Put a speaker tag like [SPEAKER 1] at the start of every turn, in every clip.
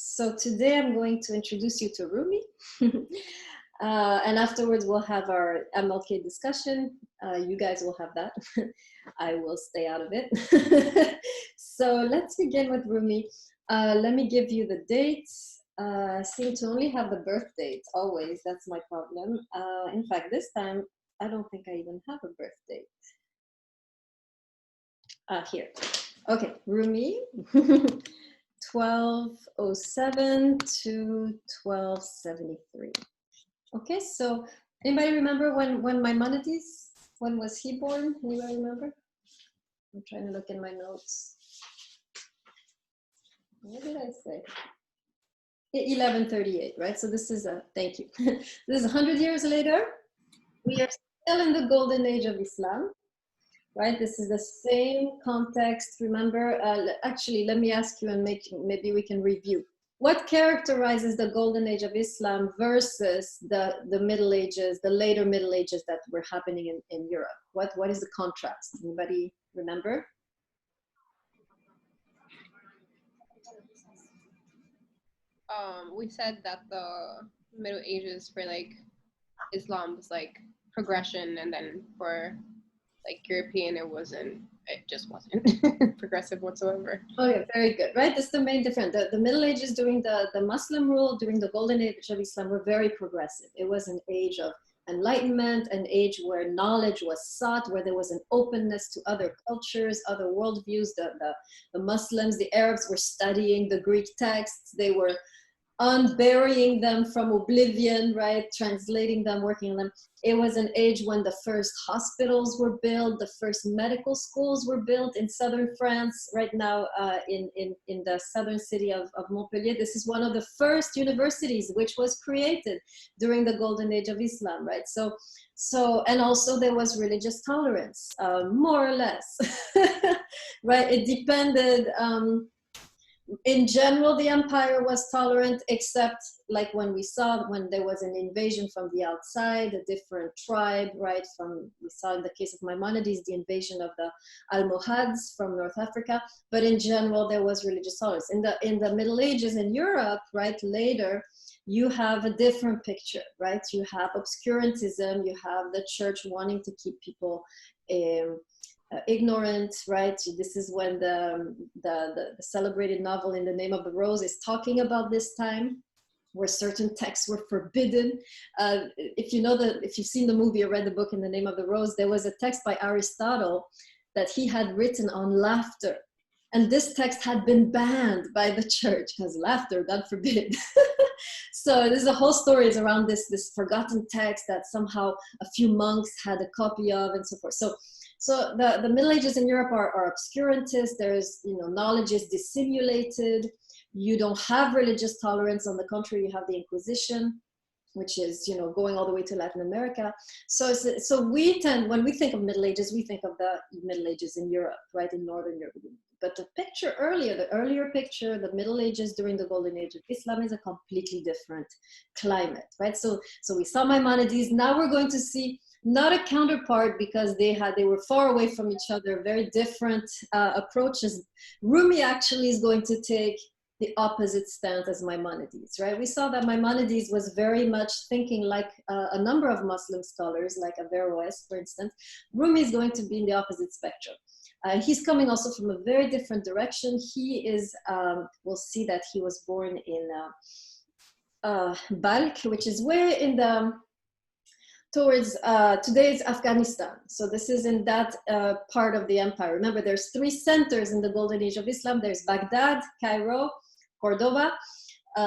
[SPEAKER 1] So today I'm going to introduce you to Rumi. And afterwards we'll have our MLK discussion. You guys will have that. I will stay out of it. So let's begin with Rumi. Let me give you the dates. I seem to only have the birth dates, always. That's my problem. In fact, this time, I don't think I even have a birth date. Here. Okay, Rumi. 1207 to 1273. Okay, so anybody remember when Maimonides, when was he born? Anybody remember? I'm trying to look in my notes. What did I say? 1138, right? So this is thank you. This is 100 years later. We are still in the golden age of Islam. Right, this is the same context. Remember, actually, let me ask you, and maybe we can review. What characterizes the golden age of Islam versus the Middle Ages, the later Middle Ages that were happening in Europe? What is the contrast? Anybody remember?
[SPEAKER 2] We said that the Middle Ages for like Islam was like progression, and then for like European, it just wasn't progressive whatsoever.
[SPEAKER 1] Oh yeah, very good, right? That's the main difference. The Middle Ages during the Muslim rule, during the golden age of Islam, were very progressive. It was an age of enlightenment, an age where knowledge was sought, where there was an openness to other cultures, other worldviews. The Muslims, the Arabs were studying the Greek texts. They were unburying them from oblivion, right? Translating them, working on them. It was an age when the first hospitals were built, the first medical schools were built in southern France. Right now, in the southern city of Montpellier, this is one of the first universities which was created during the golden age of Islam, right? So, and also there was religious tolerance, more or less, right? It depended. In general, the empire was tolerant, except like when we saw when there was an invasion from the outside, a different tribe, right? We saw in the case of Maimonides, the invasion of the Almohads from North Africa. But in general, there was religious tolerance. In the Middle Ages in Europe, right, later, you have a different picture, right? You have obscurantism, you have the church wanting to keep people ignorant, right? This is when the celebrated novel In the Name of the Rose is talking about this time, where certain texts were forbidden. If you've seen the movie or read the book In the Name of the Rose, there was a text by Aristotle that he had written on laughter. And this text had been banned by the church because laughter, God forbid. So there's a whole stories around this forgotten text that somehow a few monks had a copy of and so forth. So the Middle Ages in Europe are obscurantist. There's, knowledge is dissimulated. You don't have religious tolerance. On the contrary, you have the Inquisition, which is, going all the way to Latin America. So we tend, when we think of Middle Ages, we think of the Middle Ages in Europe, right, in Northern Europe. But the earlier picture, the Middle Ages during the Golden Age of Islam is a completely different climate, right? So we saw Maimonides. Now we're going to see not a counterpart because they were far away from each other, very different approaches. Rumi actually is going to take the opposite stance as Maimonides, right? We saw that Maimonides was very much thinking like a number of Muslim scholars, like Averroes, for instance. Rumi is going to be in the opposite spectrum. He's coming also from a very different direction. He is, we'll see that he was born in Balkh, which is where in towards today's Afghanistan. So this is in that part of the empire. Remember, there's three centers in the Golden Age of Islam. There's Baghdad, Cairo, Cordoba.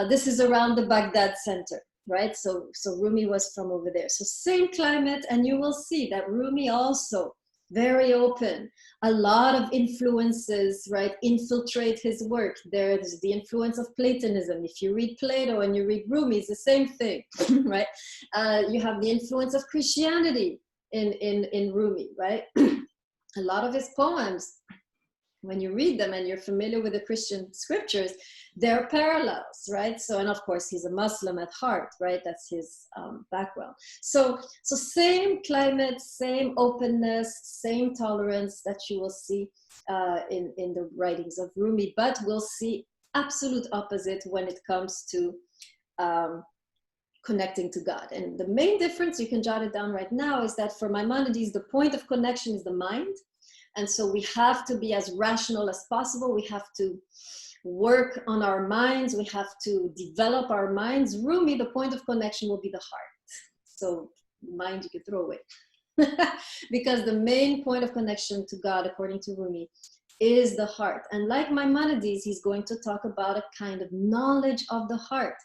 [SPEAKER 1] This is around the Baghdad center, right? So Rumi was from over there. So same climate, and you will see that Rumi also very open. A lot of influences, right, infiltrate his work. There's the influence of Platonism. If you read Plato and you read Rumi, it's the same thing, right? You have the influence of Christianity in Rumi, right? A lot of his poems, when you read them and you're familiar with the Christian scriptures, they're parallels, right? So, and of course, he's a Muslim at heart, right? That's his background. So same climate, same openness, same tolerance that you will see in the writings of Rumi, but we'll see absolute opposite when it comes to connecting to God. And the main difference, you can jot it down right now, is that for Maimonides, the point of connection is the mind. And so we have to be as rational as possible. We have to work on our minds. We have to develop our minds. Rumi, the point of connection will be the heart. So mind you can throw away. Because the main point of connection to God, according to Rumi, is the heart. And like Maimonides, he's going to talk about a kind of knowledge of the heart,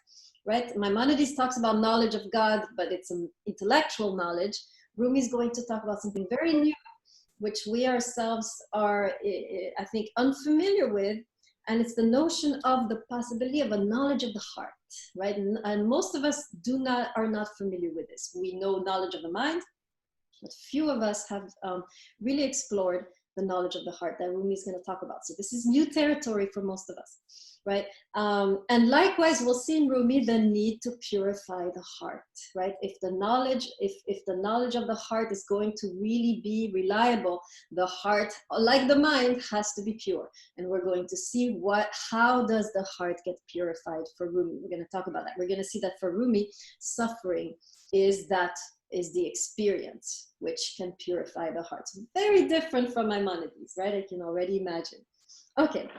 [SPEAKER 1] right? Maimonides talks about knowledge of God, but it's an intellectual knowledge. Rumi is going to talk about something very new, which we ourselves are, I think, unfamiliar with. And it's the notion of the possibility of a knowledge of the heart, right? And most of us are not familiar with this. We know knowledge of the mind, but few of us have really explored the knowledge of the heart that Rumi is going to talk about. So this is new territory for most of us, right? And likewise, we'll see in Rumi the need to purify the heart, right? If the knowledge of the heart is going to really be reliable, the heart, like the mind, has to be pure. And we're going to see how does the heart get purified for Rumi. We're going to talk about that. We're going to see that for Rumi, suffering is the experience which can purify the heart. So very different from Maimonides, right? I can already imagine. Okay,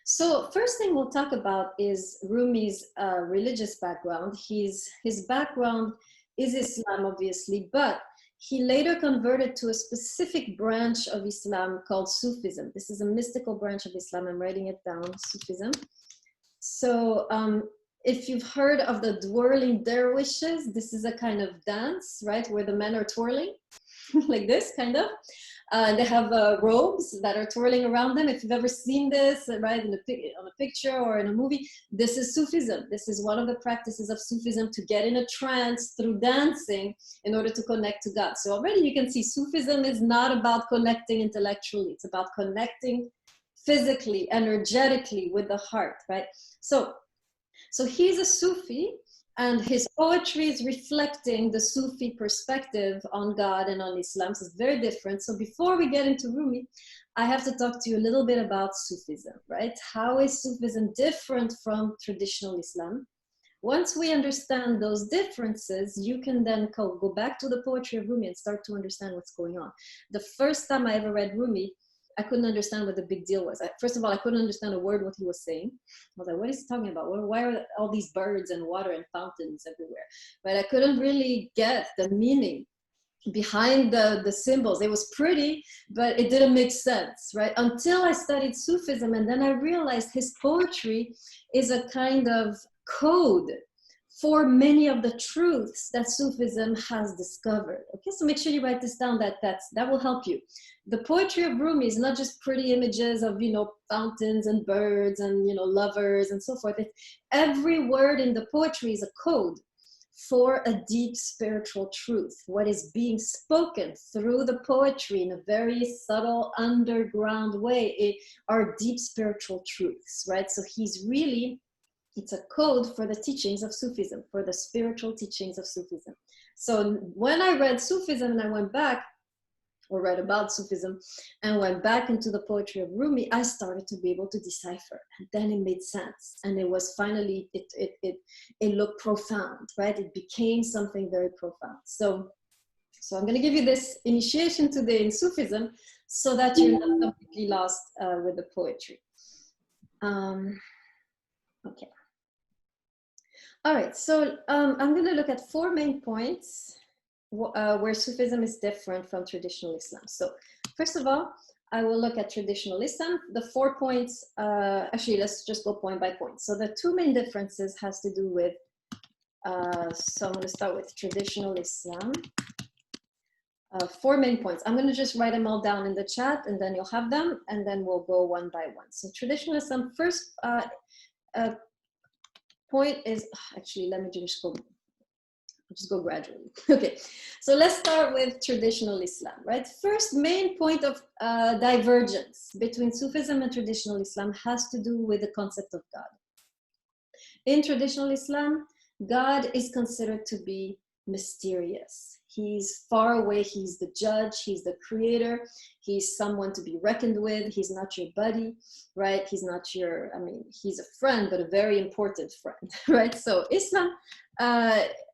[SPEAKER 1] so first thing we'll talk about is Rumi's religious background. His background is Islam, obviously, but he later converted to a specific branch of Islam called Sufism. This is a mystical branch of Islam. I'm writing it down, Sufism. So if you've heard of the twirling dervishes, this is a kind of dance, right? Where the men are twirling like this, kind of. They have robes that are twirling around them. If you've ever seen this, right, on a picture or in a movie, this is Sufism. This is one of the practices of Sufism, to get in a trance through dancing in order to connect to God. So already you can see Sufism is not about connecting intellectually. It's about connecting physically, energetically with the heart, right? So he's a Sufi, and his poetry is reflecting the Sufi perspective on God and on Islam. So it's very different. So before we get into Rumi, I have to talk to you a little bit about Sufism, right? How is Sufism different from traditional Islam? Once we understand those differences, you can then go back to the poetry of Rumi and start to understand what's going on. The first time I ever read Rumi, I couldn't understand what the big deal was. First of all, I couldn't understand a word what he was saying. I was like, what is he talking about? Why are all these birds and water and fountains everywhere? But I couldn't really get the meaning behind the symbols. It was pretty, but it didn't make sense, right? Until I studied Sufism, and then I realized his poetry is a kind of code for many of the truths that Sufism has discovered. Okay, so make sure you write this down, that will help you. The poetry of Rumi is not just pretty images of, fountains and birds and, lovers and so forth. Every word in the poetry is a code for a deep spiritual truth. What is being spoken through the poetry in a very subtle underground way are deep spiritual truths, right? So it's a code for the teachings of Sufism, for the spiritual teachings of Sufism. So when I read Sufism and I went back, or read about Sufism, and went back into the poetry of Rumi, I started to be able to decipher. And then it made sense. And it was finally, it looked profound, right? It became something very profound. So I'm going to give you this initiation today in Sufism so that you're not completely lost with the poetry. Okay. All right, so I'm going to look at 4 main points where Sufism is different from traditional Islam. So first of all, I will look at traditional Islam. The 4 points, actually, let's just go point by point. So the 2 main differences has to do with, so I'm going to start with traditional Islam. 4 main points. I'm going to just write them all down in the chat, and then you'll have them, and then we'll go one by one. So traditional Islam, first point is, actually, let me just go gradually. Okay, so let's start with traditional Islam, right? First main point of divergence between Sufism and traditional Islam has to do with the concept of God. In traditional Islam, God is considered to be mysterious. He's far away. He's the judge. He's the creator. He's someone to be reckoned with. He's not your buddy, right? He's not your, I mean, he's a friend, but a very important friend, right? So Islam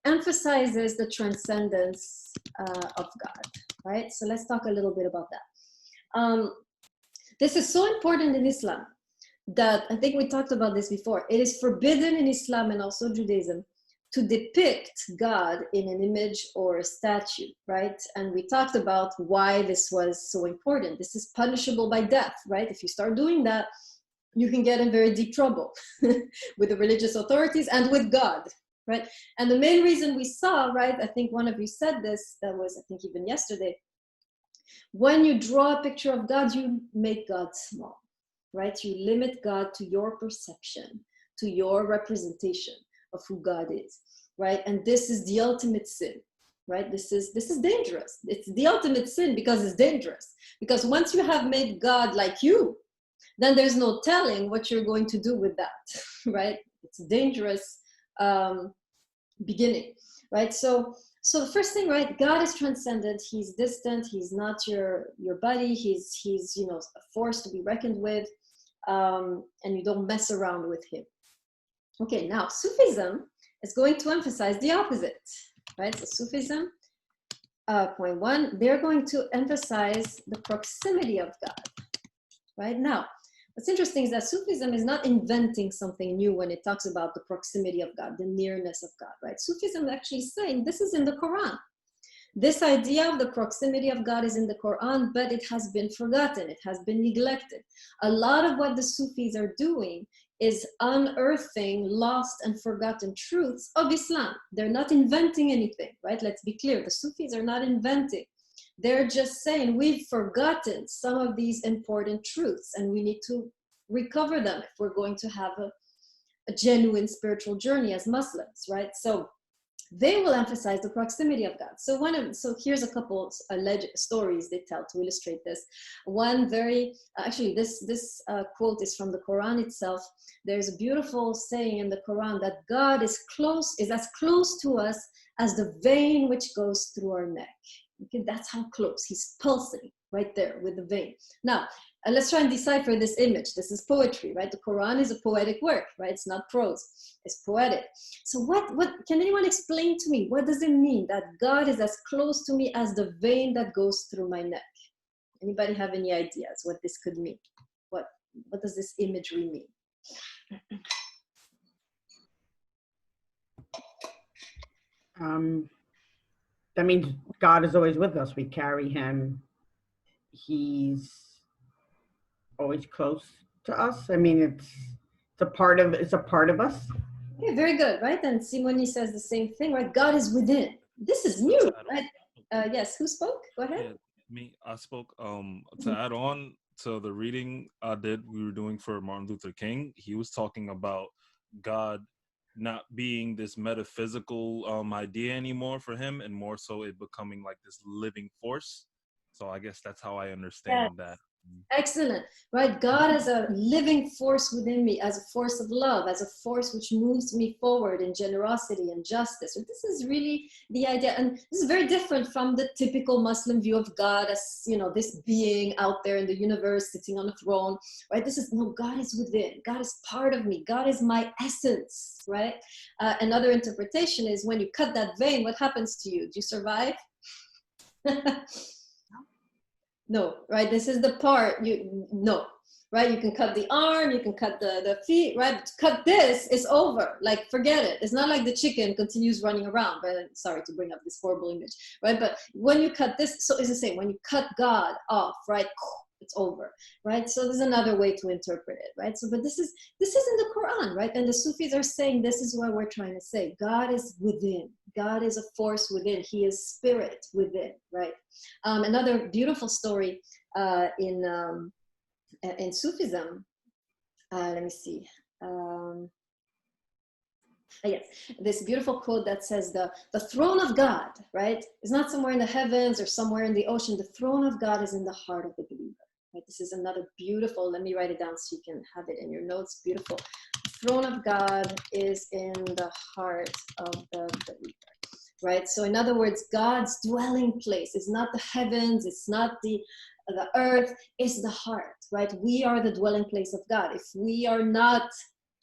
[SPEAKER 1] emphasizes the transcendence of God, right? So let's talk a little bit about that. This is so important in Islam that I think we talked about this before. It is forbidden in Islam and also Judaism to depict God in an image or a statue, right? And we talked about why this was so important. This is punishable by death, right? If you start doing that, you can get in very deep trouble with the religious authorities and with God, right? And the main reason we saw, right, I think one of you said this, that was, I think even yesterday, when you draw a picture of God, you make God small, right? You limit God to your perception, to your representation of who God is, right? And this is the ultimate sin, right? This is dangerous. It's the ultimate sin because it's dangerous. Because once you have made God like you, then there's no telling what you're going to do with that, right? It's a dangerous beginning, right? So the first thing, right? God is transcendent. He's distant. He's not your buddy. He's you know, a force to be reckoned with, and you don't mess around with him. Okay, now Sufism is going to emphasize the opposite, right? So Sufism, point one, they're going to emphasize the proximity of God, right? Now, what's interesting is that Sufism is not inventing something new when it talks about the proximity of God, the nearness of God, right? Sufism is actually saying this is in the Quran. This idea of the proximity of God is in the Quran, but it has been forgotten. It has been neglected. A lot of what the Sufis are doing is unearthing lost and forgotten truths of Islam. They're not inventing anything, right? Let's be clear. The Sufis are not inventing. They're just saying we've forgotten some of these important truths and we need to recover them if we're going to have a genuine spiritual journey as Muslims, right? So they will emphasize the proximity of God. So here's a couple alleged stories they tell to illustrate this. One very, actually this quote is from the Quran itself. There's a beautiful saying in the Quran that God is as close to us as the vein which goes through our neck. Okay, that's how close. He's pulsing right there with the vein. Now, let's try and decipher this image. This is poetry, right? The Quran is a poetic work, right? It's not prose, it's poetic. So what can anyone explain to me? What does it mean that God is as close to me as the vein that goes through my neck? Anybody have any ideas what this could mean? What does this imagery mean?
[SPEAKER 3] That means God is always with us. We carry him. He's always close to us. I mean, it's a part of us.
[SPEAKER 1] Okay, very good, right? And Simoni says the same thing, right? God is within. This is new, right? Yes, who spoke? Go ahead.
[SPEAKER 4] Yeah, me, I spoke. To add on to the reading we were doing for Martin Luther King, he was talking about God not being this metaphysical idea anymore for him, and more so it becoming like this living force. So I guess that's how I understand that.
[SPEAKER 1] Excellent, right? God as a living force within me, as a force of love, as a force which moves me forward in generosity and justice. And this is really the idea. And this is very different from the typical Muslim view of God as, you know, this being out there in the universe sitting on a throne, right? This is, no, God is within. God is part of me. God is my essence, right? Another interpretation is when you cut that vein, what happens to you? Do you survive? No, right? This is the part right? You can cut the arm, you can cut the feet, right? Cut this, it's over. Like, forget it. It's not like the chicken continues running around, but sorry to bring up this horrible image, right? But when you cut this, so it's the same. When you cut God off, right? It's over, right? So there's another way to interpret it, right? So, but this is in the Quran, right? And the Sufis are saying this is what we're trying to say. God is within. God is a force within. He is spirit within, right? Another beautiful story in Sufism. Let me see. Yes, this beautiful quote that says the throne of God, right, is not somewhere in the heavens or somewhere in the ocean. The throne of God is in the heart of the believer. Right? This is another beautiful, let me write it down so you can have it in your notes. Beautiful. The throne of God is in the heart of the believer. right? So in other words, God's dwelling place is not the heavens, it's not the earth, it's the heart, right? We are the dwelling place of God. If we are not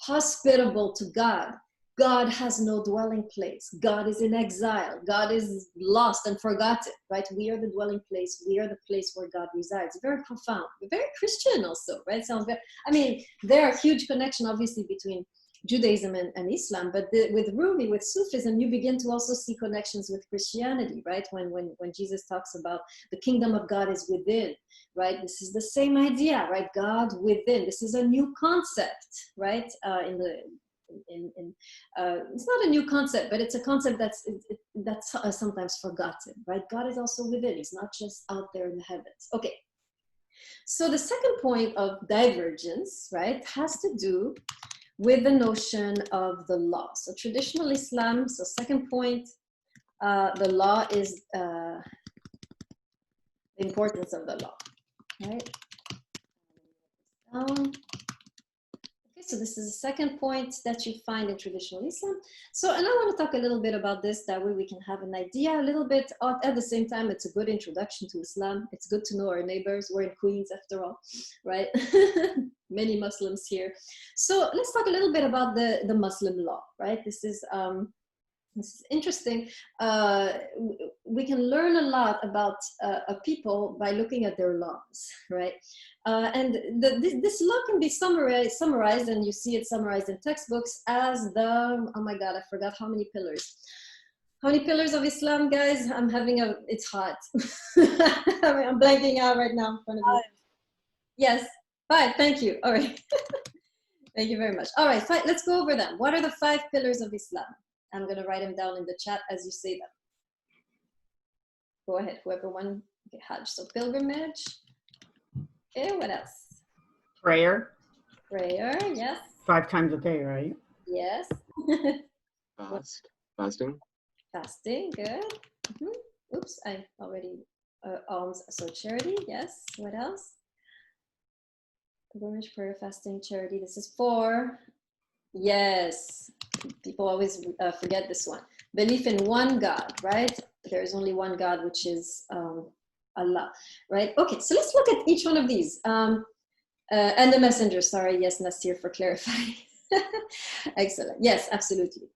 [SPEAKER 1] hospitable to God, God has no dwelling place. God is in exile. God is lost and forgotten, right? We are the dwelling place. We are the place where God resides. Very profound, very Christian also, right? Sounds very, I mean, there are huge connection obviously between Judaism and Islam, but with Rumi, with Sufism, you begin to also see connections with Christianity, right? When Jesus talks about the kingdom of God is within, right? This is the same idea, right? God within. This is a new concept, right? It's not a new concept, but it's a concept that's sometimes forgotten, right? God is also within. He's not just out there in the heavens. Okay. So the second point of divergence, right, has to do with the notion of the law. So traditional Islam, so second point, the law is the importance of the law, right? Okay, so this is the second point that you find in traditional Islam. So, and I want to talk a little bit about this, that way we can have an idea a little bit. At the same time, it's a good introduction to Islam. It's good to know our neighbors. We're in Queens after all, right? Many Muslims here. So let's talk a little bit about the Muslim law, right? This is interesting. We can learn a lot about a people by looking at their laws, right? And this law can be summarized, and you see it summarized in textbooks as the, oh my God, I forgot how many pillars. How many pillars of Islam, guys? It's hot. I'm blanking out right now in front of me. Yes, 5, thank you. All right. Thank you very much. All right, let's go over them. What are the 5 pillars of Islam? I'm going to write them down in the chat as you say them. Go ahead, whoever won. Okay, Hajj. So pilgrimage. Okay, what else?
[SPEAKER 3] Prayer.
[SPEAKER 1] Prayer, yes.
[SPEAKER 3] 5 times a day, right?
[SPEAKER 1] Yes.
[SPEAKER 5] Fasting.
[SPEAKER 1] Fasting, good. Oops, I already, alms, so charity, yes. What else? Pilgrimage, prayer, fasting, charity. This is 4. Yes, people always forget this one. Belief in one God, right? There is only one God, which is Allah, right? Okay, so let's look at each one of these. And the messenger, sorry, yes, Nasir, for clarifying. Excellent, yes, absolutely.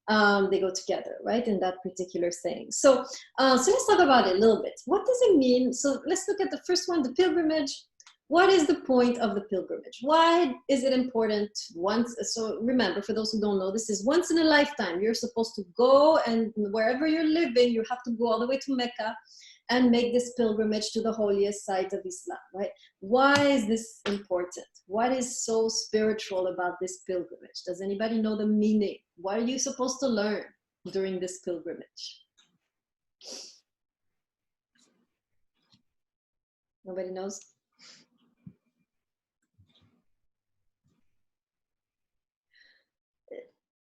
[SPEAKER 1] They go together, right, in that particular thing. So, so let's talk about it a little bit. What does it mean? So let's look at the first one, the pilgrimage. What is the point of the pilgrimage? Why is it important once? So remember, for those who don't know, this is once in a lifetime. You're supposed to go, and wherever you're living, you have to go all the way to Mecca and make this pilgrimage to the holiest site of Islam, right? Why is this important? What is so spiritual about this pilgrimage? Does anybody know the meaning? What are you supposed to learn during this pilgrimage? Nobody knows?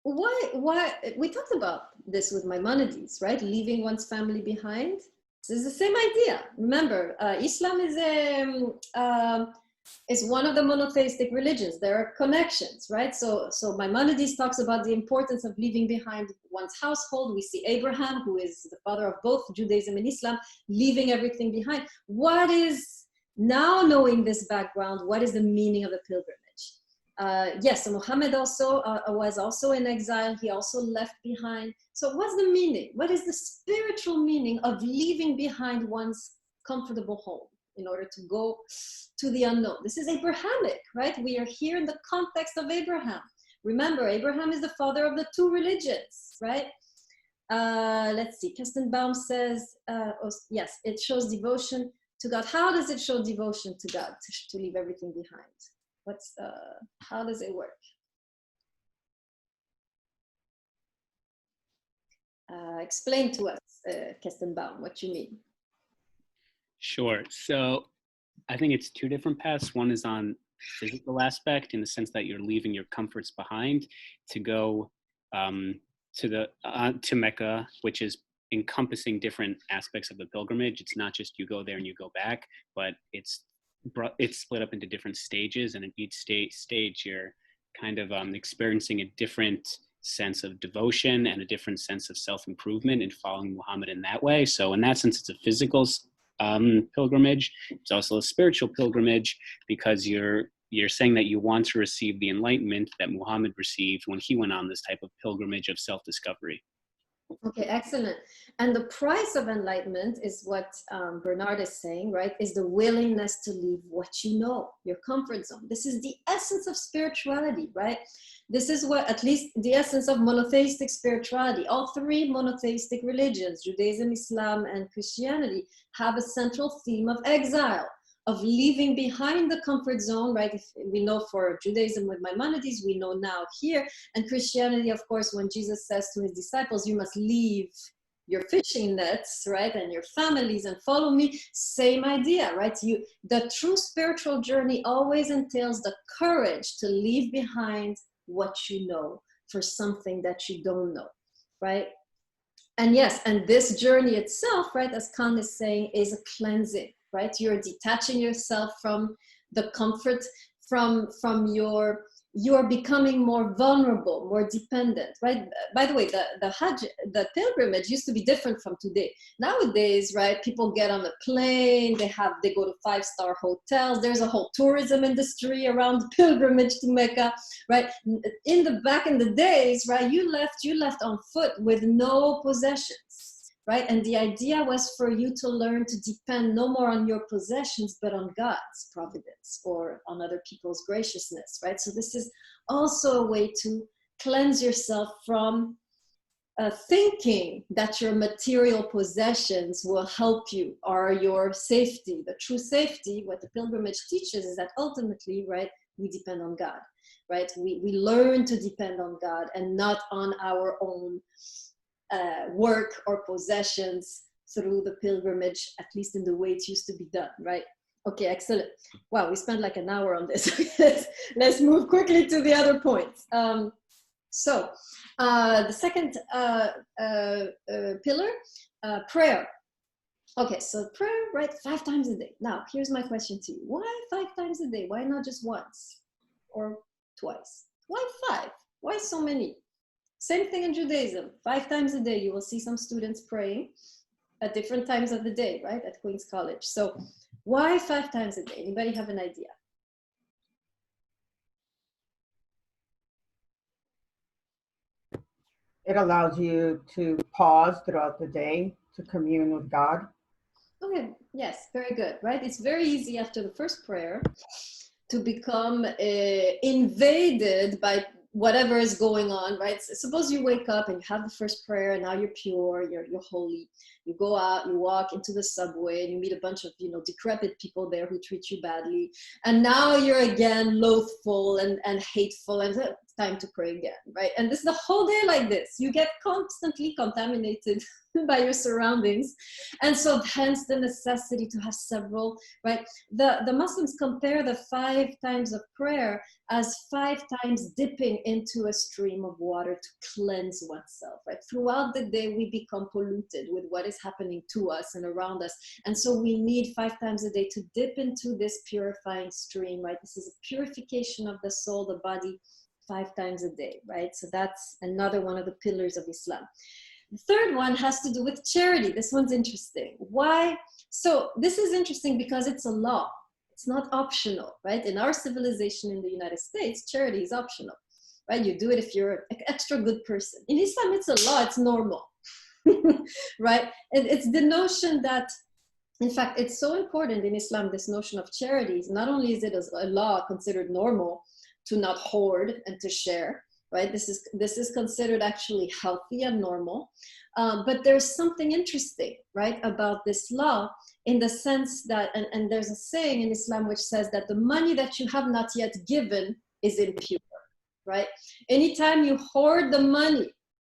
[SPEAKER 1] Why we talked about this with Maimonides, right? Leaving one's family behind. This is the same idea. Remember, Islam is one of the monotheistic religions. There are connections, right? So Maimonides talks about the importance of leaving behind one's household. We see Abraham, who is the father of both Judaism and Islam, leaving everything behind. What is, now knowing this background, what is the meaning of the pilgrimage? Yes, so Muhammad also was also in exile. He also left behind. So what's the meaning? What is the spiritual meaning of leaving behind one's comfortable home in order to go to the unknown? This is Abrahamic, right? We are here in the context of Abraham. Remember, Abraham is the father of the 2 religions, right? Let's see, Kestenbaum says, yes, it shows devotion to God. How does it show devotion to God, to leave everything behind? How does it work? Explain to us, Kestenbaum, what you mean.
[SPEAKER 6] Sure. So I think it's 2 different paths. One is on physical aspect, in the sense that you're leaving your comforts behind to go to Mecca, which is encompassing different aspects of the pilgrimage. It's not just you go there and you go back, but it's split up into different stages, and in each stage you're kind of experiencing a different sense of devotion and a different sense of self-improvement in following Muhammad in that way. So in that sense, it's a physical pilgrimage. It's also a spiritual pilgrimage, because you're saying that you want to receive the enlightenment that Muhammad received when he went on this type of pilgrimage of self-discovery.
[SPEAKER 1] Okay, excellent. And the price of enlightenment is what Bernard is saying, right? Is the willingness to leave what you know, your comfort zone. This is the essence of spirituality, right? This is what, at least the essence of monotheistic spirituality. All three monotheistic religions, Judaism, Islam, and Christianity, have a central theme of exile, of leaving behind the comfort zone, right? If we know for Judaism with Maimonides, we know now here, and Christianity, of course, when Jesus says to his disciples, you must leave your fishing nets, right, and your families and follow me, same idea, right? The true spiritual journey always entails the courage to leave behind what you know for something that you don't know, right? And yes, and this journey itself, right, as Khan is saying, is a cleansing, right? You're detaching yourself from the comfort, from you're becoming more vulnerable, more dependent, right? By the way, the Hajj, the pilgrimage used to be different from today. Nowadays, right, people get on a plane, they go to 5-star hotels. There's a whole tourism industry around the pilgrimage to Mecca, right? Back in the days, right, you left on foot with no possessions. Right? And the idea was for you to learn to depend no more on your possessions, but on God's providence or on other people's graciousness, right? So this is also a way to cleanse yourself from thinking that your material possessions will help you, or your safety. The true safety, what the pilgrimage teaches, is that ultimately, right, we depend on God, right? We learn to depend on God and not on our own work or possessions through the pilgrimage, at least in the way it used to be done, right? Okay, excellent. Wow, we spent like an hour on this. Let's move quickly to the other points. So the second pillar, prayer. Okay, so prayer, right, 5 times a day. Now, here's my question to you. Why 5 times a day? Why not just once or twice? Why 5? Why so many? Same thing in Judaism. 5 times a day, you will see some students praying at different times of the day, right, at Queen's College. So why 5 times a day? Anybody have an idea?
[SPEAKER 3] It allows you to pause throughout the day to commune with God.
[SPEAKER 1] Okay, yes, very good, right? It's very easy after the first prayer to become invaded by whatever is going on, right? So suppose you wake up and you have the first prayer, and now you're pure, you're holy. You go out, you walk into the subway, and you meet a bunch of, decrepit people there who treat you badly. And now you're again loathful and hateful, and it's time to pray again, right? And this is the whole day like this. You get constantly contaminated by your surroundings. And so hence the necessity to have several, right? The Muslims compare the 5 times of prayer as 5 times dipping into a stream of water to cleanse oneself, right? Throughout the day, we become polluted with what is happening to us and around us. And so we need 5 times a day to dip into this purifying stream, right? This is a purification of the soul, the body, 5 times a day, right? So that's another one of the pillars of Islam. The third one has to do with charity. This one's interesting. Why? So this is interesting because it's a law. It's not optional, right? In our civilization in the United States, charity is optional, right? You do it if you're an extra good person. In Islam, it's a law, it's normal, right? And it's the notion that, in fact, it's so important in Islam, this notion of charity. Not only is it a law considered normal to not hoard and to share, right? This is considered actually healthy and normal. But there's something interesting, right, about this law, in the sense that, and there's a saying in Islam which says that the money that you have not yet given is impure, right? Anytime you hoard the money,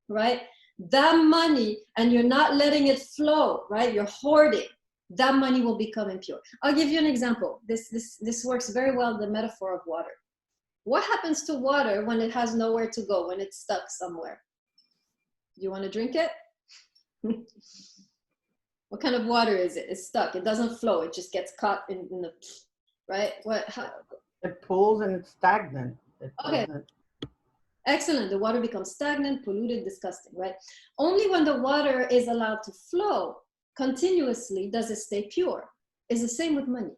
[SPEAKER 1] right, that money, and you're not letting it flow, right, you're hoarding, that money will become impure. I'll give you an example. This works very well, the metaphor of water. What happens to water when it has nowhere to go, when it's stuck somewhere? You want to drink it? What kind of water is it? It's stuck. It doesn't flow. It just gets caught in the, right? How?
[SPEAKER 3] It pools and it's stagnant.
[SPEAKER 1] Okay. Excellent. The water becomes stagnant, polluted, disgusting, right? Only when the water is allowed to flow continuously does it stay pure. It's the same with money.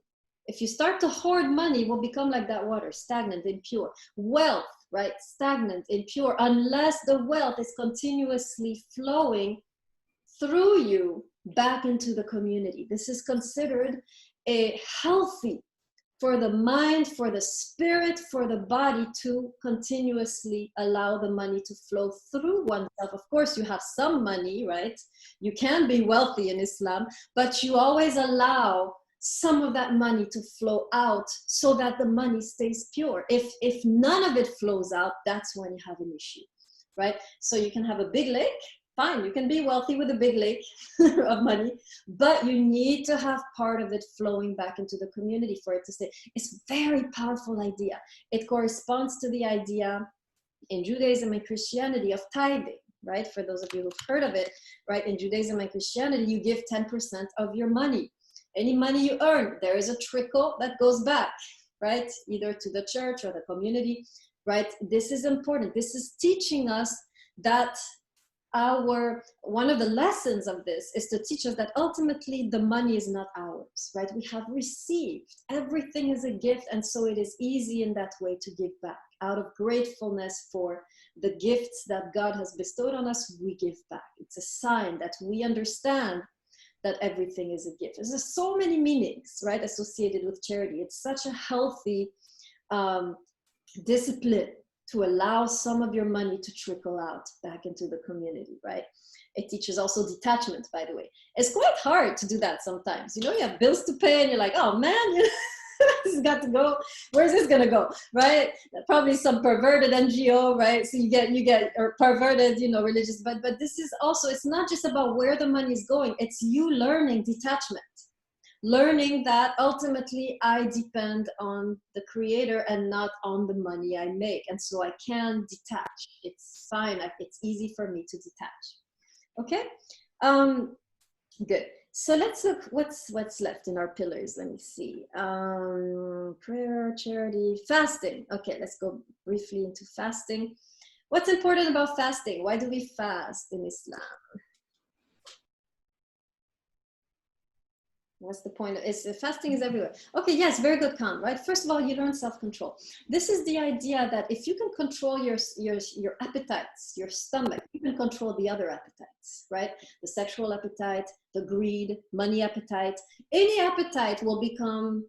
[SPEAKER 1] If you start to hoard money, it will become like that water, stagnant, impure. Wealth, right? Stagnant, impure, unless the wealth is continuously flowing through you back into the community. This is considered a healthy for the mind, for the spirit, for the body to continuously allow the money to flow through oneself. Of course, you have some money, right? You can be wealthy in Islam, but you always allow some of that money to flow out so that the money stays pure. If none of it flows out, that's when you have an issue, right? So you can have a big lake, fine, you can be wealthy with a big lake of money, but you need to have part of it flowing back into the community for it to stay. It's a very powerful idea. It corresponds to the idea in Judaism and Christianity of tithing, right? For those of you who've heard of it, right? In Judaism and Christianity, you give 10% of your money. Any money you earn, there is a trickle that goes back, right? Either to the church or the community, right? This is important. This is teaching us that one of the lessons of this is to teach us that ultimately the money is not ours, right? We have received. Everything is a gift, and so it is easy in that way to give back. Out of gratefulness for the gifts that God has bestowed on us, we give back. It's a sign that we understand that everything is a gift. There's so many meanings, right, associated with charity. It's such a healthy discipline to allow some of your money to trickle out back into the community, right? It teaches also detachment, by the way. It's quite hard to do that sometimes. You know, you have bills to pay and you're like, oh man, this has got to go. Where's this gonna go, right? Probably some perverted NGO, right? So you get or perverted, religious, but this is also, it's not just about where the money is going. It's you learning detachment. Learning that ultimately I depend on the creator and not on the money I make. And so I can detach. It's fine. It's easy for me to detach. Okay? Good. So let's look what's left in our pillars. Let me see. Prayer, charity, fasting. Okay, let's go briefly into fasting. What's important about fasting? Why do we fast in Islam? What's the point? Fasting is everywhere. Okay, yes, very good, Khan, right? First of all, you learn self-control. This is the idea that if you can control your appetites, your stomach, you can control the other appetites, right? The sexual appetite, the greed, money appetite. Any appetite will become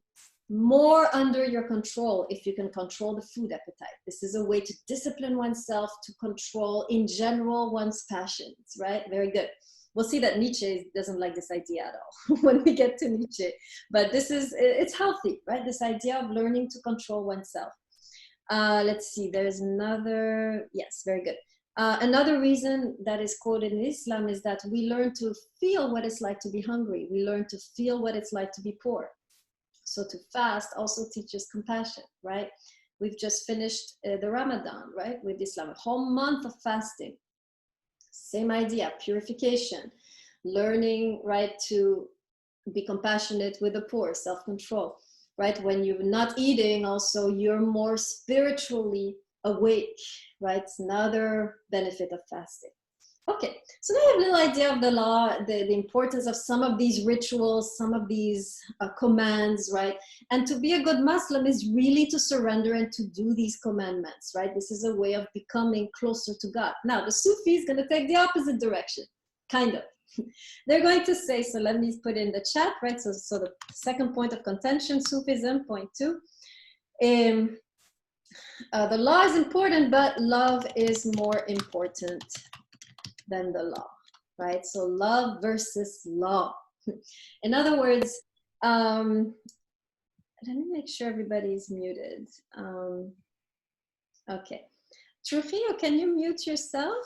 [SPEAKER 1] more under your control if you can control the food appetite. This is a way to discipline oneself, to control, in general, one's passions, right? Very good. We'll see that Nietzsche doesn't like this idea at all when we get to Nietzsche. But it's healthy, right? This idea of learning to control oneself. Let's see, there's another, yes, very good. Another reason that is quoted in Islam is that we learn to feel what it's like to be hungry. We learn to feel what it's like to be poor. So to fast also teaches compassion, right? We've just finished the Ramadan, right? With Islam, a whole month of fasting. Same idea, purification, learning, right, to be compassionate with the poor, self-control, right? When you're not eating, also, you're more spiritually awake, right? It's another benefit of fasting. Okay, so now you have a little idea of the law, the importance of some of these rituals, some of these commands, right? And to be a good Muslim is really to surrender and to do these commandments, right? This is a way of becoming closer to God. Now, the Sufi is going to take the opposite direction, kind of. They're going to say, so let me put in the chat, right? So the second point of contention, Sufism, point 2. The law is important, but love is more important than the law, right? So love versus law. In other words, let me make sure everybody's muted. Okay. Trujillo, can you mute yourself?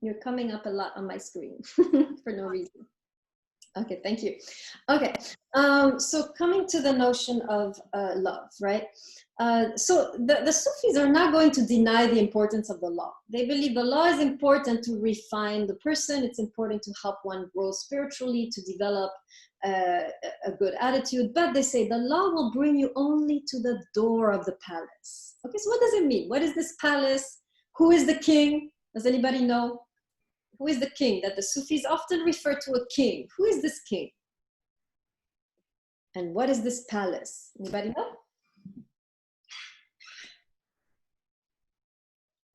[SPEAKER 1] You're coming up a lot on my screen for no reason. Okay, thank you. Okay, so coming to the notion of love, right? So the Sufis are not going to deny the importance of the law. They believe the law is important to refine the person. It's important to help one grow spiritually, to develop a good attitude. But they say the law will bring you only to the door of the palace. Okay, so what does it mean? What is this palace? Who is the king? Does anybody know? Who is the king? That the Sufis often refer to a king. Who is this king? And what is this palace? Anybody know?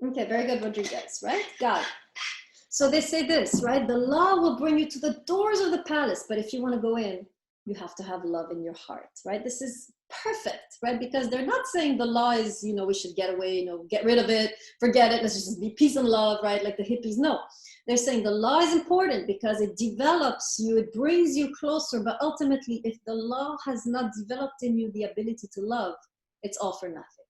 [SPEAKER 1] Okay, very good, Rodriguez, right? God. So they say this, right? The law will bring you to the doors of the palace, but if you want to go in, you have to have love in your heart, right? This is perfect, right? Because they're not saying the law is, we should get away, get rid of it, forget it, let's just be peace and love, right? Like the hippies. No, they're saying the law is important because it develops you, it brings you closer, but ultimately, if the law has not developed in you the ability to love, it's all for nothing,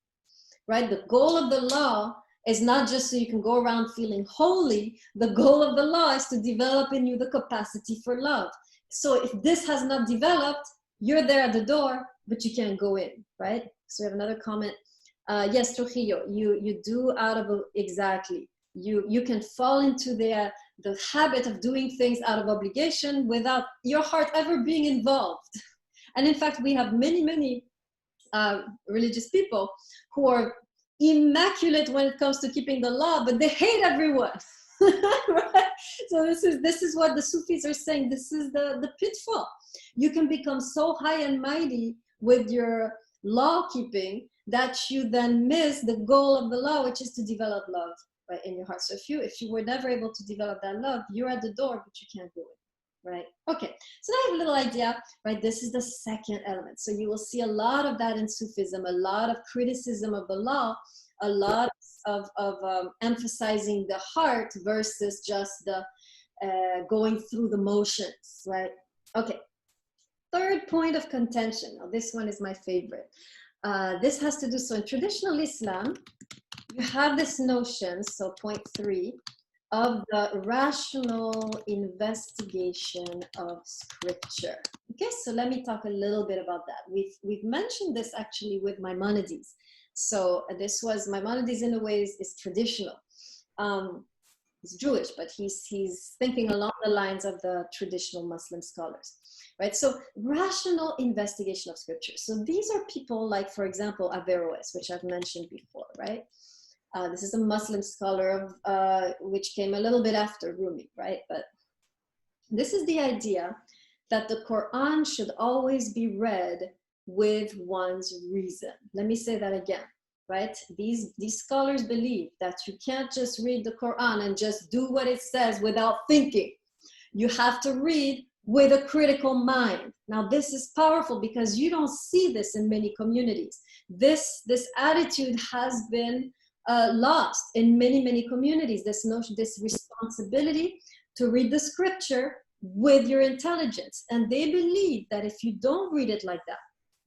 [SPEAKER 1] right? The goal of the law is not just so you can go around feeling holy. The goal of the law is to develop in you the capacity for love. So if this has not developed, you're there at the door, but you can't go in, right? So we have another comment. Yes, Trujillo, you do out of exactly. You can fall into the habit of doing things out of obligation without your heart ever being involved. And in fact, we have many religious people who are immaculate when it comes to keeping the law, but they hate everyone. Right? So this is what the Sufis are saying. This is the pitfall. You can become so high and mighty with your law keeping that you then miss the goal of the law, which is to develop love, right, in your heart. So if you were never able to develop that love, you're at the door, but you can't do it, right? Okay, so now I have a little idea, right? This is the second element. So you will see a lot of that in Sufism, a lot of criticism of the law, a lot of emphasizing the heart versus just the going through the motions, right? Okay, third point of contention. Now this one is my favorite. This has to do, so in traditional Islam, you have this notion, so point 3, of the rational investigation of scripture. Okay, so let me talk a little bit about that. We've mentioned this actually with Maimonides. So this was, Maimonides in a way is traditional. He's Jewish, but he's thinking along the lines of the traditional Muslim scholars, right? So rational investigation of scripture. So these are people like, for example, Averroes, which I've mentioned before, right? This is a Muslim scholar which came a little bit after Rumi, right? But this is the idea that the Quran should always be read with one's reason. Let me say that again, right? These scholars believe that you can't just read the Quran and just do what it says without thinking. You have to read with a critical mind. Now, this is powerful because you don't see this in many communities. This attitude has been lost in many communities, this notion, this responsibility to read the scripture with your intelligence. And they believe that if you don't read it like that,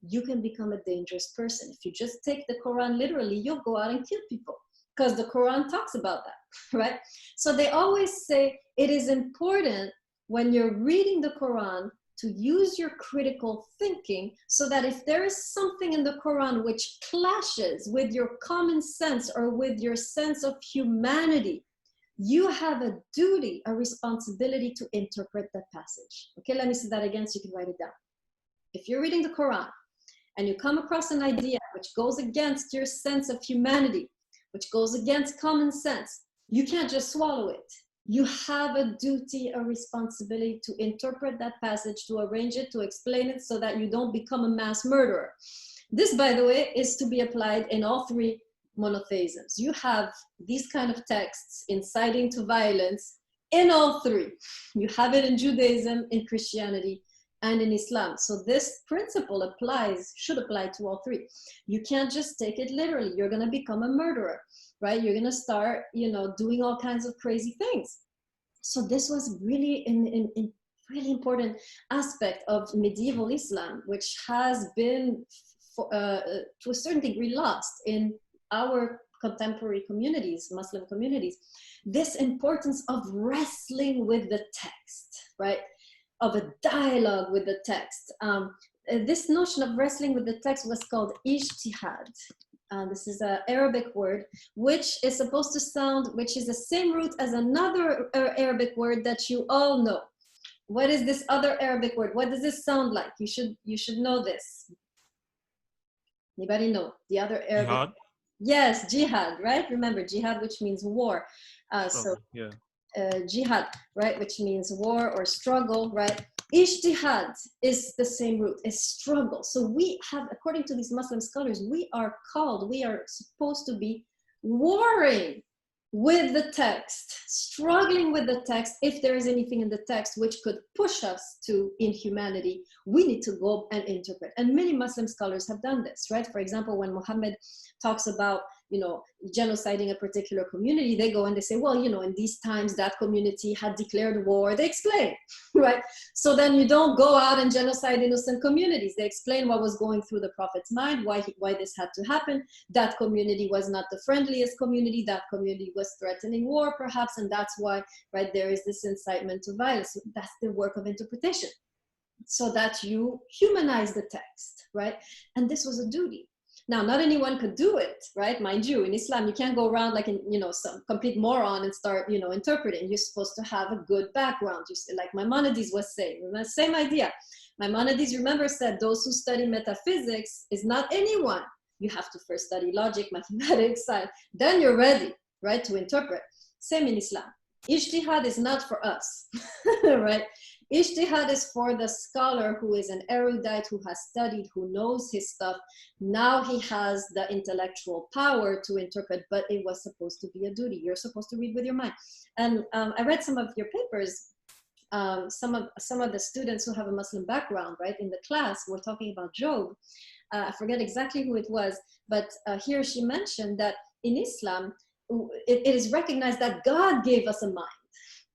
[SPEAKER 1] you can become a dangerous person. If you just take the Quran literally, you'll go out and kill people because the Quran talks about that, right? So they always say it is important when you're reading the Quran to use your critical thinking so that if there is something in the Quran which clashes with your common sense or with your sense of humanity, you have a duty, a responsibility to interpret that passage. Okay, let me say that again so you can write it down. If you're reading the Quran and you come across an idea which goes against your sense of humanity, which goes against common sense, you can't just swallow it. You have a duty, a responsibility to interpret that passage, to arrange it, to explain it so that you don't become a mass murderer. This, by the way, is to be applied in all three monotheisms. You have these kind of texts inciting to violence in all three. You have it in Judaism, in Christianity, and in Islam. So this principle should apply to all three. You can't just take it literally. You're going to become a murderer, right? You're going to start, doing all kinds of crazy things. So this was really a really important aspect of medieval Islam, which has been, to a certain degree, lost in our contemporary communities, Muslim communities. This importance of wrestling with the text, right? Of a dialogue with the text. This notion of wrestling with the text was called ijtihad. This is an Arabic word, which is supposed to sound, which is the same root as another Arabic word that you all know. What is this other Arabic word? What does this sound like? You should know this. Anybody know the other Arabic?
[SPEAKER 4] Jihad?
[SPEAKER 1] Yes, jihad, right? Remember, jihad, which means war. So
[SPEAKER 4] Yeah.
[SPEAKER 1] jihad, right, which means war or struggle, right? Ijtihad is the same root, is struggle. So we have, according to these Muslim scholars, we are supposed to be warring with the text, struggling with the text. If there is anything in the text which could push us to inhumanity, we need to go and interpret. And many Muslim scholars have done this, right? For example, when Muhammad talks about, genociding a particular community, they go and they say, well, in these times that community had declared war. They explain, right? So then you don't go out and genocide innocent communities. They explain what was going through the Prophet's mind, why this had to happen. That community was not the friendliest community. That community was threatening war, perhaps, and that's why, right, there is this incitement to violence. That's the work of interpretation, so that you humanize the text, right? And this was a duty. Now, not anyone could do it, right? Mind you, in Islam, you can't go around like, some complete moron and start, interpreting. You're supposed to have a good background. Like Maimonides was saying, the same idea. Maimonides, remember, said those who study metaphysics is not anyone. You have to first study logic, mathematics, science. Then you're ready, right, to interpret. Same in Islam. Ijtihad is not for us, right? Ijtihad is for the scholar who is an erudite, who has studied, who knows his stuff. Now he has the intellectual power to interpret, but it was supposed to be a duty. You're supposed to read with your mind. And I read some of your papers. Some of the students who have a Muslim background, right, in the class, were talking about Job. I forget exactly who it was, but here she mentioned that in Islam, it is recognized that God gave us a mind.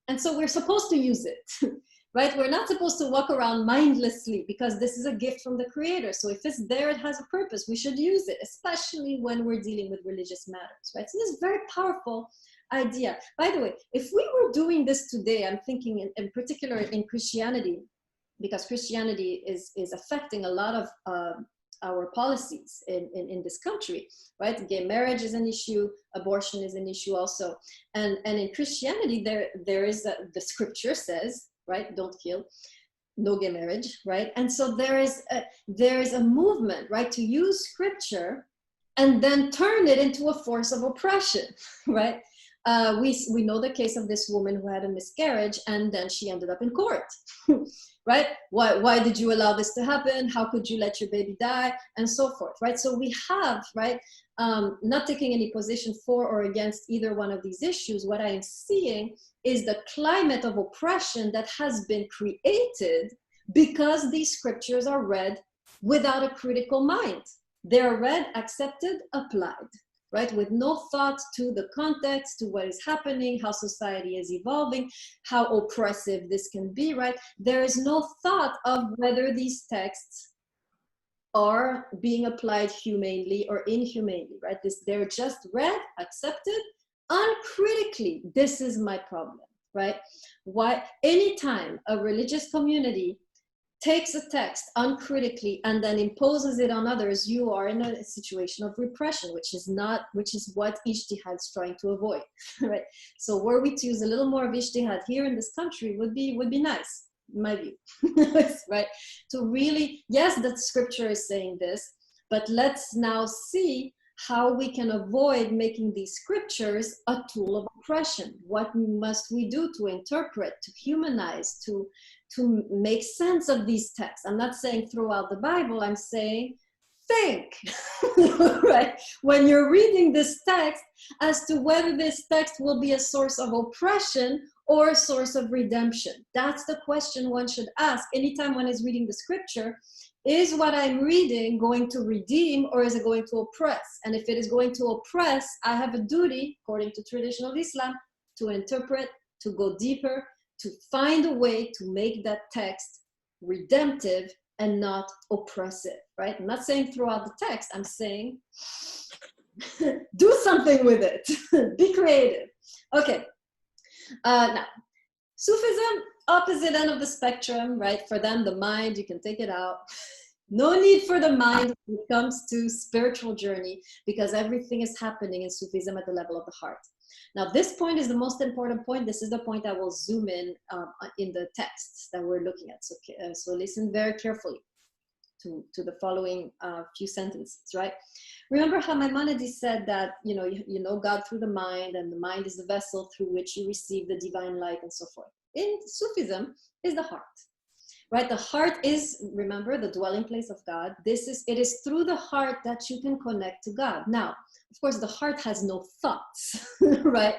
[SPEAKER 1] And so we're supposed to use it. Right? We're not supposed to walk around mindlessly, because this is a gift from the Creator. So if it's there, it has a purpose. We should use it, especially when we're dealing with religious matters, right? So this is a very powerful idea. By the way, if we were doing this today, I'm thinking in particular in Christianity, because Christianity is affecting a lot of our policies in this country, right? Gay marriage is an issue, abortion is an issue also. And in Christianity, there is the scripture says, right? Don't kill, no gay marriage, right? And so there is a movement, right, to use scripture and then turn it into a force of oppression, right? We know the case of this woman who had a miscarriage and then she ended up in court, right? Why did you allow this to happen? How could you let your baby die? And so forth, right? So we have, right, not taking any position for or against either one of these issues. What I am seeing is the climate of oppression that has been created because these scriptures are read without a critical mind. They're read, accepted, applied, right? With no thought to the context, to what is happening, how society is evolving, how oppressive this can be, right? There is no thought of whether these texts are being applied humanely or inhumanely, right? They're just read, accepted, uncritically. This is my problem, right? Why anytime a religious community takes a text uncritically and then imposes it on others, you are in a situation of repression, which is what ijtihad is trying to avoid, right? So were we to use a little more of ijtihad here in this country would be nice, in my view, right? To really, yes, the scripture is saying this, but let's now see how we can avoid making these scriptures a tool of oppression. What must we do to interpret, to humanize, to make sense of these texts? I'm not saying throughout the Bible, I'm saying think, right? When you're reading this text, as to whether this text will be a source of oppression or a source of redemption. That's the question one should ask anytime one is reading the scripture. Is what I'm reading going to redeem, or is it going to oppress? And if it is going to oppress, I have a duty, according to traditional Islam, to interpret, to go deeper, to find a way to make that text redemptive and not oppressive, right? I'm not saying throughout the text, I'm saying do something with it, be creative. Okay, now, Sufism, opposite end of the spectrum, right? For them, the mind, you can take it out. No need for the mind when it comes to spiritual journey, because everything is happening in Sufism at the level of the heart. Now, this point is the most important point. This is the point I will zoom in the texts that we're looking at. So listen very carefully. to the following few sentences, right? Remember how Maimonides said that, you know God through the mind, and the mind is the vessel through which you receive the divine light and so forth. In Sufism is the heart, right? The heart is, remember, the dwelling place of God. It is through the heart that you can connect to God. Now, of course, the heart has no thoughts, right?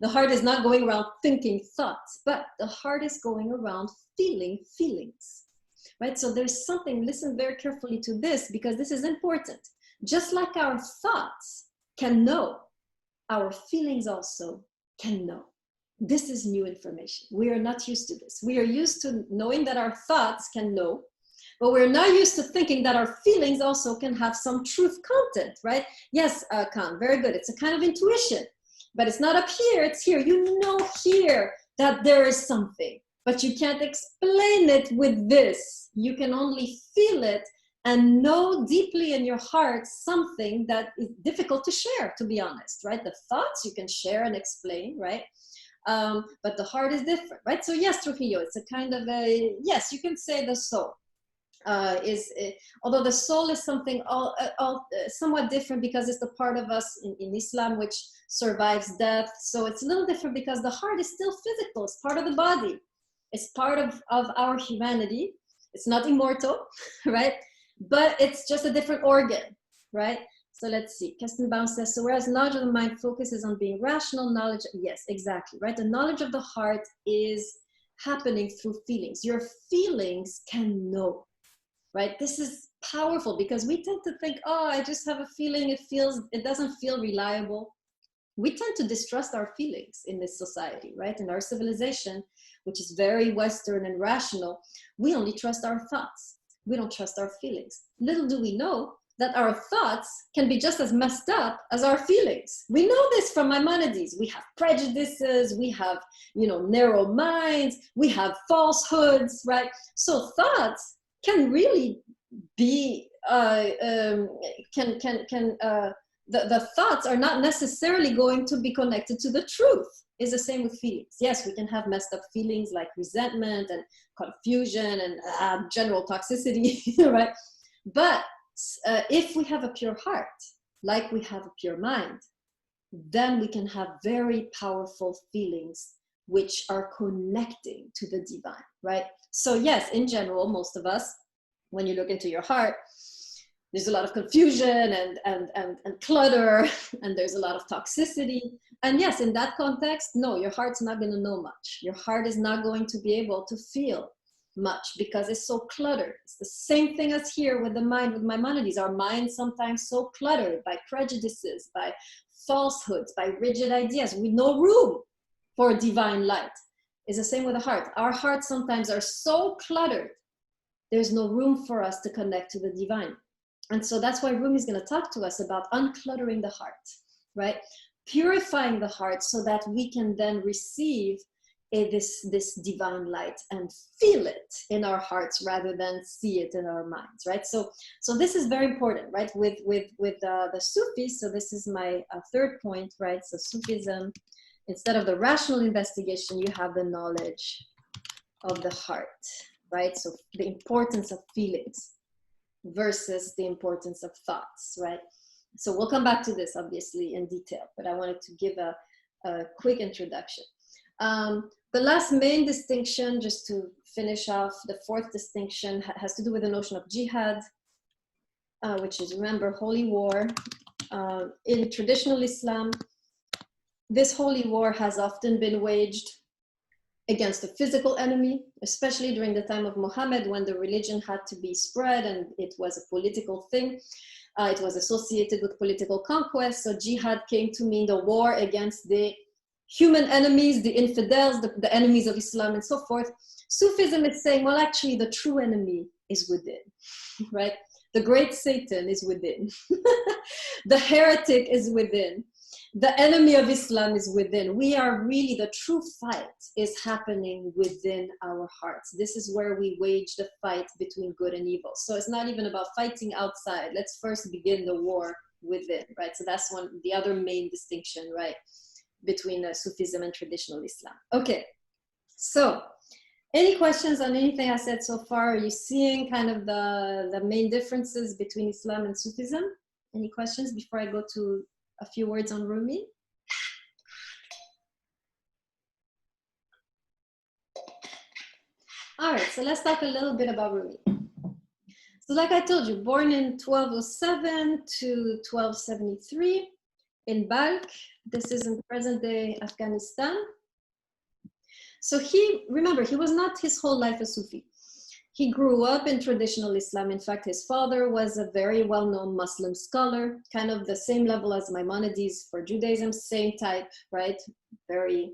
[SPEAKER 1] The heart is not going around thinking thoughts, but the heart is going around feeling feelings, right? So there's something, listen very carefully to this, because this is important. Just like our thoughts can know, our feelings also can know. This is new information. We are not used to this. We are used to knowing that our thoughts can know, but we're not used to thinking that our feelings also can have some truth content, right? Yes, Khan, very good. It's a kind of intuition, but it's not up here, it's here. You know here that there is something, but you can't explain it with this. You can only feel it and know deeply in your heart something that is difficult to share, to be honest, right? The thoughts you can share and explain, right? But the heart is different, right? So yes, Trujillo, it's a kind of a, yes, you can say the soul. Although the soul is something somewhat different, because it's the part of us in Islam which survives death. So it's a little different because the heart is still physical. It's part of the body. It's part of our humanity. It's not immortal, right? But it's just a different organ, right? So let's see. Kestenbaum says, so whereas knowledge of the mind focuses on being rational, knowledge, yes, exactly, right? The knowledge of the heart is happening through feelings. Your feelings can know, right? This is powerful, because we tend to think, oh, I just have a feeling, it doesn't feel reliable. We tend to distrust our feelings in this society, right? In our civilization, which is very Western and rational, we only trust our thoughts. We don't trust our feelings. Little do we know that our thoughts can be just as messed up as our feelings. We know this from Maimonides. We have prejudices, we have, narrow minds, we have falsehoods, right? So thoughts can really be, the thoughts are not necessarily going to be connected to the truth. Is the same with feelings. Yes, we can have messed up feelings like resentment and confusion and general toxicity, right? But if we have a pure heart, like we have a pure mind, then we can have very powerful feelings which are connecting to the divine, right? So yes, in general, most of us, when you look into your heart, there's a lot of confusion and clutter, and there's a lot of toxicity. And yes, in that context, no, your heart's not going to know much. Your heart is not going to be able to feel much because it's so cluttered. It's the same thing as here with the mind, with Maimonides. Our mind sometimes so cluttered by prejudices, by falsehoods, by rigid ideas, with no room for divine light. It's the same with the heart. Our hearts sometimes are so cluttered, there's no room for us to connect to the divine. And so that's why Rumi is going to talk to us about uncluttering the heart, right? Purifying the heart so that we can then receive this divine light and feel it in our hearts rather than see it in our minds, right? So this is very important, right? With the Sufis, so this is my third point, right? So Sufism, instead of the rational investigation, you have the knowledge of the heart, right? So the importance of feelings versus the importance of thoughts, right? So we'll come back to this obviously in detail, but I wanted to give a quick introduction. The last main distinction, just to finish off, the fourth distinction has to do with the notion of jihad, which is, remember, holy war. In traditional Islam, this holy war has often been waged against a physical enemy, especially during the time of Muhammad, when the religion had to be spread and it was a political thing. It was associated with political conquest. So jihad came to mean the war against the human enemies, the infidels, the enemies of Islam and so forth. Sufism is saying, well, actually the true enemy is within, right? The great Satan is within. The heretic is within. The enemy of Islam is within. We are really, the true fight is happening within our hearts. This is where we wage the fight between good and evil. So it's not even about fighting outside. Let's first begin the war within, right? So that's the other main distinction, right, between Sufism and traditional Islam. Okay, so Any questions on anything I said so far? Are you seeing kind of the main differences between Islam and Sufism? Any questions before I go to a few words on Rumi? All right, so let's talk a little bit about Rumi. So like I told you, born in 1207 to 1273 in Balkh. This is in present-day Afghanistan. So remember, he was not his whole life a Sufi. He grew up in traditional Islam. In fact, his father was a very well-known Muslim scholar, kind of the same level as Maimonides for Judaism, same type, right? Very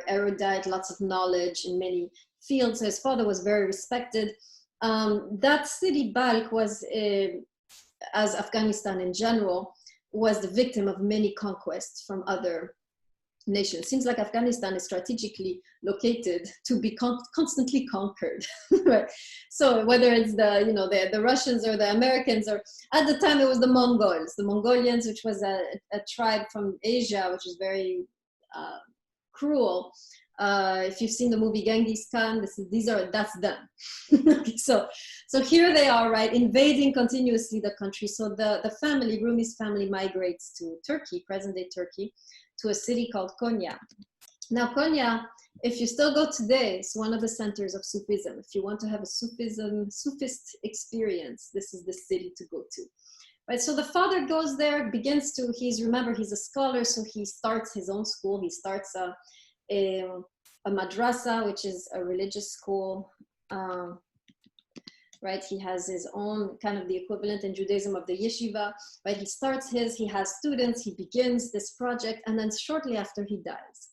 [SPEAKER 1] erudite, lots of knowledge in many fields. His father was very respected. That city, Balkh, was, as Afghanistan in general, was the victim of many conquests from other nations. Seems like Afghanistan is strategically located to be constantly conquered, right? So whether it's the Russians or the Americans, or at the time it was the Mongols, the Mongolians, which was a tribe from Asia, which is very cruel. If you've seen the movie Genghis Khan, that's them. Okay, so here they are, right, invading continuously the country. So the family, Rumi's family, migrates to Turkey, present-day Turkey, to a city called Konya. Now Konya, if you still go today, it's one of the centers of Sufism. If you want to have a Sufist experience, this is the city to go to. Right, so the father goes there, remember, he's a scholar, so he starts his own school. He starts a madrasa, which is a religious school, right? He has his own kind of the equivalent in Judaism of the yeshiva, right? He has students, he begins this project, and then shortly after he dies.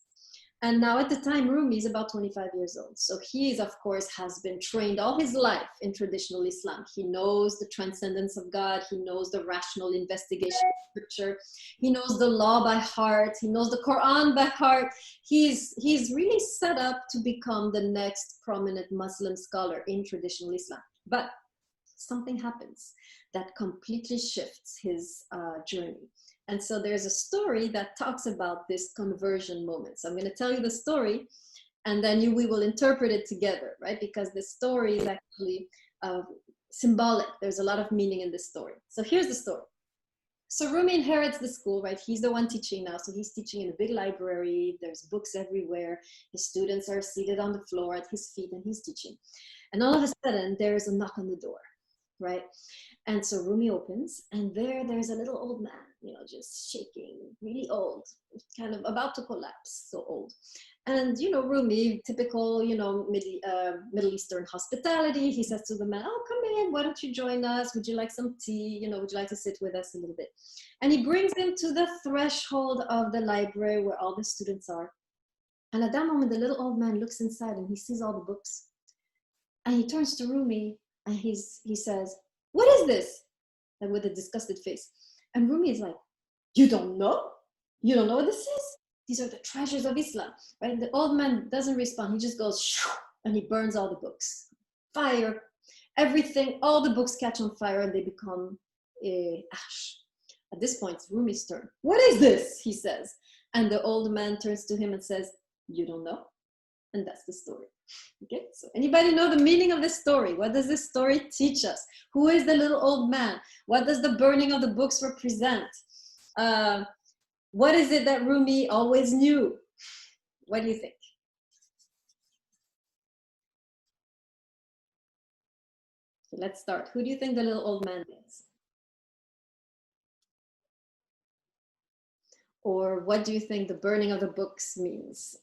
[SPEAKER 1] And now at the time, Rumi is about 25 years old. So he, of course, has been trained all his life in traditional Islam. He knows the transcendence of God. He knows the rational investigation of scripture. He knows the law by heart. He knows the Quran by heart. He's really set up to become the next prominent Muslim scholar in traditional Islam. But something happens that completely shifts his journey. And so there's a story that talks about this conversion moment. So I'm going to tell you the story, and then we will interpret it together, right? Because the story is actually symbolic. There's a lot of meaning in this story. So here's the story. So Rumi inherits the school, right? He's the one teaching now. So he's teaching in a big library. There's books everywhere. His students are seated on the floor at his feet, and he's teaching. And all of a sudden, there's a knock on the door, right? And so Rumi opens, and there's a little old man, just shaking, really old, kind of about to collapse, so old. And, Rumi, typical, Middle Eastern hospitality, he says to the man, oh, come in, why don't you join us? Would you like some tea? Would you like to sit with us a little bit? And he brings him to the threshold of the library where all the students are. And at that moment, the little old man looks inside and he sees all the books. And he turns to Rumi and he says, what is this? And with a disgusted face. And Rumi is like, you don't know? You don't know what this is? These are the treasures of Islam, right? The old man doesn't respond. He just goes, shoo, and he burns all the books. Fire, everything, all the books catch on fire and they become ash. At this point, it's Rumi's turn. What is this? He says. And the old man turns to him and says, you don't know? And that's the story. Okay, so anybody know the meaning of this story? What does this story teach us? Who is the little old man? What does the burning of the books represent? What is it that Rumi always knew? What do you think? So let's start. Who do you think the little old man is? Or what do you think the burning of the books means?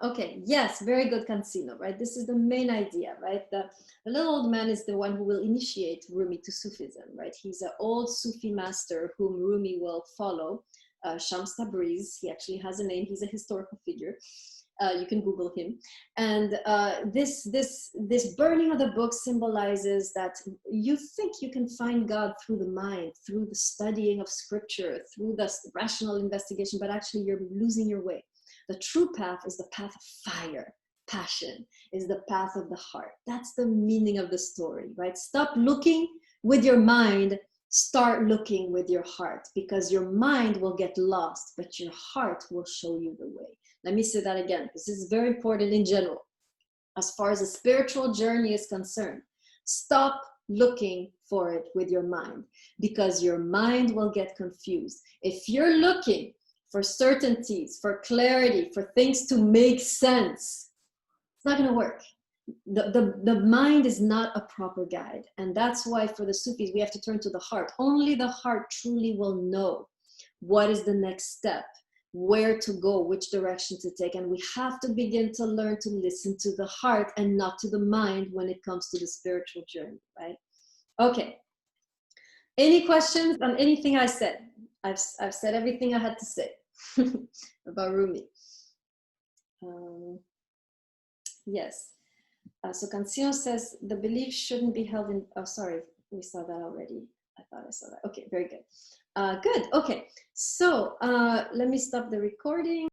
[SPEAKER 1] Okay, yes, very good, Cancino, right? This is the main idea, right? The little old man is the one who will initiate Rumi to Sufism, right? He's an old Sufi master whom Rumi will follow, Shams Tabriz. He actually has a name. He's a historical figure. You can Google him. And this burning of the book symbolizes that you think you can find God through the mind, through the studying of scripture, through the rational investigation, but actually you're losing your way. The true path is the path of fire. Passion is the path of the heart. That's the meaning of the story, right? Stop looking with your mind, Start looking with your heart, because your mind will get lost, but your heart will show you the way. Let me say that again, because this is very important in general. As far as the spiritual journey is concerned, stop looking for it with your mind, because your mind will get confused. If you're looking for certainties, for clarity, for things to make sense, it's not going to work. The mind is not a proper guide. And that's why for the Sufis, we have to turn to the heart. Only the heart truly will know what is the next step, where to go, which direction to take. And we have to begin to learn to listen to the heart and not to the mind when it comes to the spiritual journey, right? Okay. Any questions on anything I said? I've said everything I had to say about Rumi. Yes. So Cancion says the belief shouldn't be held in, oh, sorry, we saw that already. I thought I saw that. Okay, very good. Good, okay. So let me stop the recording.